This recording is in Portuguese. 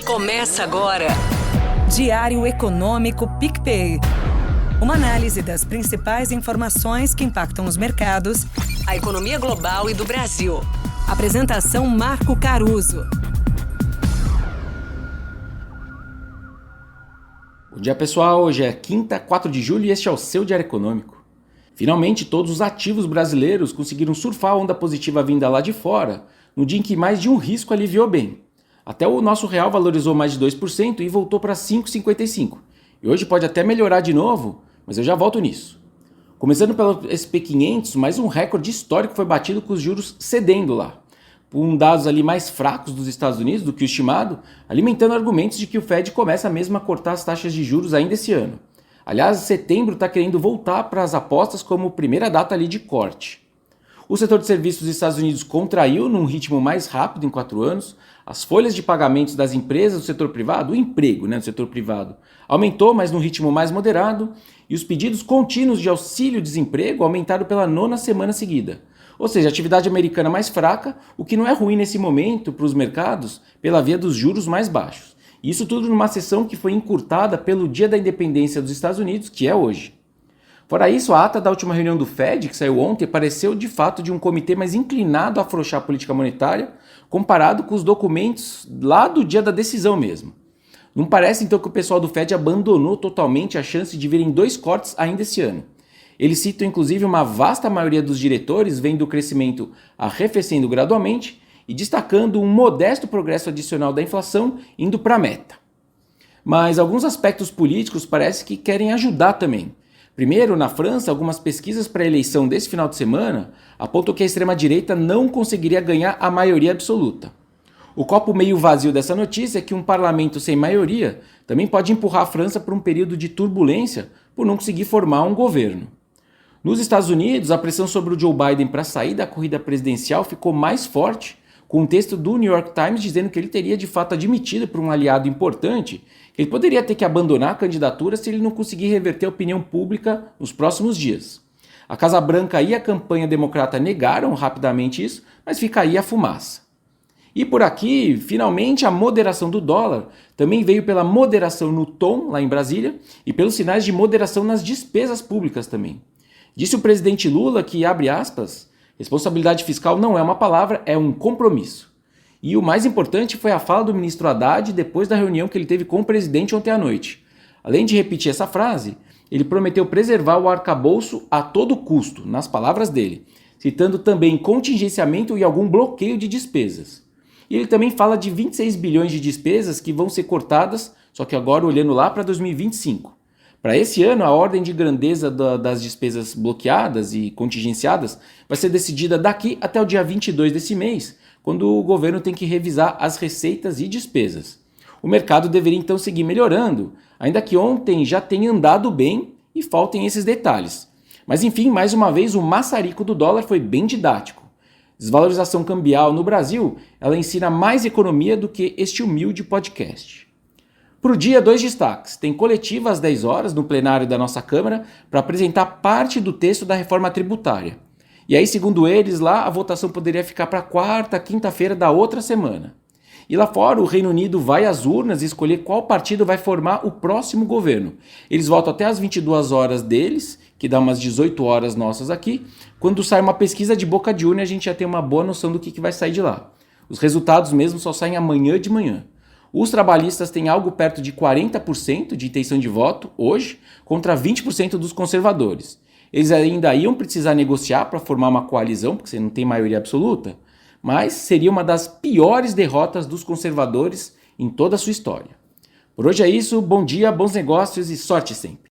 Começa agora. Diário Econômico PicPay. Uma análise das principais informações que impactam os mercados, A economia global e do Brasil. Apresentação Marco Caruso. Bom dia, pessoal. Hoje é quinta, 4 de julho e este é o seu Diário Econômico. Finalmente, todos os ativos brasileiros conseguiram surfar a onda positiva vinda lá de fora, no dia em que mais de um risco aliviou bem. Até o nosso real valorizou mais de 2% e voltou para 5,55. E hoje pode até melhorar de novo, mas eu já volto nisso. Começando pelo SP500, mais um recorde histórico foi batido com os juros cedendo lá, com dados ali mais fracos dos Estados Unidos do que o estimado, alimentando argumentos de que o Fed começa mesmo a cortar as taxas de juros ainda esse ano. Aliás, setembro está querendo voltar para as apostas como primeira data ali de corte. O setor de serviços dos Estados Unidos contraiu num ritmo mais rápido em 4 anos, as folhas de pagamentos das empresas do setor privado, o emprego do setor privado, aumentou, mas num ritmo mais moderado, e os pedidos contínuos de auxílio-desemprego aumentaram pela 9ª semana seguida. Ou seja, a atividade americana mais fraca, o que não é ruim nesse momento para os mercados, pela via dos juros mais baixos. Isso tudo numa sessão que foi encurtada pelo Dia da Independência dos Estados Unidos, que é hoje. Fora isso, a ata da última reunião do Fed, que saiu ontem, pareceu de fato de um comitê mais inclinado a afrouxar a política monetária, comparado com os documentos lá do dia da decisão mesmo. Não parece então que o pessoal do Fed abandonou totalmente a chance de virem 2 cortes ainda esse ano. Eles citam inclusive uma vasta maioria dos diretores vendo o crescimento arrefecendo gradualmente e destacando um modesto progresso adicional da inflação indo para a meta. Mas alguns aspectos políticos parece que querem ajudar também. Primeiro, na França, algumas pesquisas para a eleição desse final de semana apontam que a extrema-direita não conseguiria ganhar a maioria absoluta. O copo meio vazio dessa notícia é que um parlamento sem maioria também pode empurrar a França para um período de turbulência por não conseguir formar um governo. Nos Estados Unidos, a pressão sobre o Joe Biden para sair da corrida presidencial ficou mais forte, com um texto do New York Times dizendo que ele teria de fato admitido por um aliado importante que ele poderia ter que abandonar a candidatura se ele não conseguir reverter a opinião pública nos próximos dias. A Casa Branca e a campanha democrata negaram rapidamente isso, mas fica aí a fumaça. E por aqui, finalmente, a moderação do dólar também veio pela moderação no tom, lá em Brasília, e pelos sinais de moderação nas despesas públicas também. Disse o presidente Lula que, abre aspas, responsabilidade fiscal não é uma palavra, é um compromisso. E o mais importante foi a fala do ministro Haddad depois da reunião que ele teve com o presidente ontem à noite. Além de repetir essa frase, ele prometeu preservar o arcabouço a todo custo, nas palavras dele, citando também contingenciamento e algum bloqueio de despesas. E ele também fala de 26 bilhões de despesas que vão ser cortadas, só que agora olhando lá para 2025. Para esse ano, a ordem de grandeza das despesas bloqueadas e contingenciadas vai ser decidida daqui até o dia 22 desse mês, quando o governo tem que revisar as receitas e despesas. O mercado deveria então seguir melhorando, ainda que ontem já tenha andado bem e faltem esses detalhes. Mas enfim, mais uma vez, o maçarico do dólar foi bem didático. Desvalorização cambial no Brasil, ela ensina mais economia do que este humilde podcast. Para o dia, 2 destaques. Tem coletiva às 10 horas no plenário da nossa Câmara para apresentar parte do texto da reforma tributária. E aí, segundo eles, lá a votação poderia ficar para quarta, quinta-feira da outra semana. E lá fora, o Reino Unido vai às urnas escolher qual partido vai formar o próximo governo. Eles votam até às 22 horas deles, que dá umas 18 horas nossas aqui. Quando sai uma pesquisa de boca de urna, a gente já tem uma boa noção do que vai sair de lá. Os resultados mesmo só saem amanhã de manhã. Os trabalhistas têm algo perto de 40% de intenção de voto hoje, contra 20% dos conservadores. Eles ainda iam precisar negociar para formar uma coalizão, porque você não tem maioria absoluta, mas seria uma das piores derrotas dos conservadores em toda a sua história. Por hoje é isso, bom dia, bons negócios e sorte sempre!